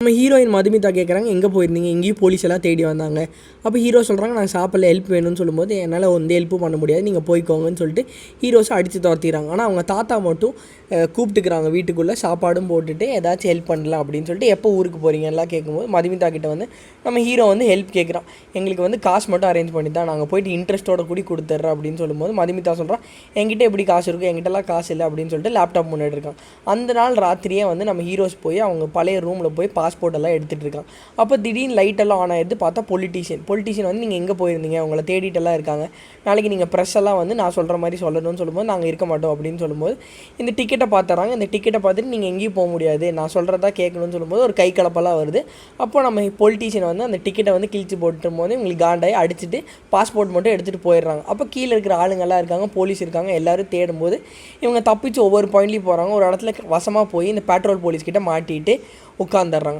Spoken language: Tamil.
நம்ம ஹீரோயின் மதுமிதா கேட்குறாங்க, எங்கே போயிருந்தீங்க? எங்கேயும் போலீஸ் எல்லாம் தேடி வந்தாங்க. அப்போ ஹீரோ சொல்கிறாங்க, நான் சாப்பிடல, ஹெல்ப் வேணும்னு சொல்லும்போது, என்னால் வந்து ஹெல்ப்பும் பண்ண முடியாது, நீங்கள் போய்க்கோங்கன்னு சொல்லிட்டு ஹீரோஸை அடித்து துரத்திடுறாங்க. ஆனால் அவங்க தாத்தா மட்டும் கூப்பிட்டுக்கிறாங்க வீட்டுக்குள்ளே, சாப்பாடும் போட்டுட்டு ஏதாச்சும் ஹெல்ப் பண்ணலாம் அப்படின்னு சொல்லிட்டு, எப்போ ஊருக்கு போகிறீங்க எல்லாம் கேட்கும்போது மதுமிதா கிட்ட வந்து நம்ம ஹீரோ வந்து ஹெல்ப் கேட்குறான். எங்களுக்கு வந்து காசு மட்டும் அரேஞ்ச் பண்ணி தான், நாங்கள் போய்ட்டு இன்ட்ரெஸ்ட்டோட கூடி கொடுத்துட்றோம் அப்படின்னு சொல்லும்போது மதுமிதா சொல்கிறான், என்கிட்ட எப்படி காசு இருக்கும், என்கிட்டலாம் காசு இல்லை அப்படின்னு சொல்லிட்டு லேப்டாப் முன்னாடி இருக்கான். அந்த நாள் ராத்திரியே வந்து நம்ம ஹீரோஸ் போய் அவங்க பழைய ரூமில் போய் பாஸ்போர்ட் எல்லாம் எடுத்துகிட்டு இருக்காங்க. அப்போ திடீர்னு லைட்டெல்லாம் ஆன் ஆகிடுது. பார்த்தா பொலிட்டீஷியன் வந்து நீங்கள் எங்கே போயிருந்தீங்க, அவங்கள தேடிட்டெல்லாம் இருக்காங்க, நாளைக்கு நீங்கள் ப்ரெஸ் எல்லாம் வந்து நான் சொல்கிற மாதிரி சொல்லணும்னு சொல்லும்போது நாங்கள் இருக்க மாட்டோம் அப்படின்னு சொல்லும்போது இந்த டிக்கெட்டை பார்த்துறாங்க. இந்த டிக்கெட்டை பார்த்துட்டு நீங்கள் எங்கேயும் போக முடியாது, நான் சொல்கிறதா கேட்கணும்னு சொல்லும்போது ஒரு கை கலப்பெல்லாம் வருது. அப்போ நம்ம பொலிட்டீஷியன் வந்து அந்த டிக்கெட்டை வந்து கிழிச்சு போட்டும் போது உங்களுக்கு காண்டாகி அடிச்சுட்டு பாஸ்போர்ட் மட்டும் எடுத்துகிட்டு போயிடுறாங்க. அப்போ கீழே இருக்கிற ஆளுங்கள்லாம் இருக்காங்க, போலீஸ் இருக்காங்க, எல்லோரும் தேடும்போது இவங்க தப்பிச்சு ஒவ்வொரு பாயிண்ட்லேயும் போகிறாங்க. ஒரு இடத்துல வசமாக போய் இந்த பெட்ரோல் போலீஸ்கிட்ட மாட்டிட்டு உட்காந்துடுறாங்க.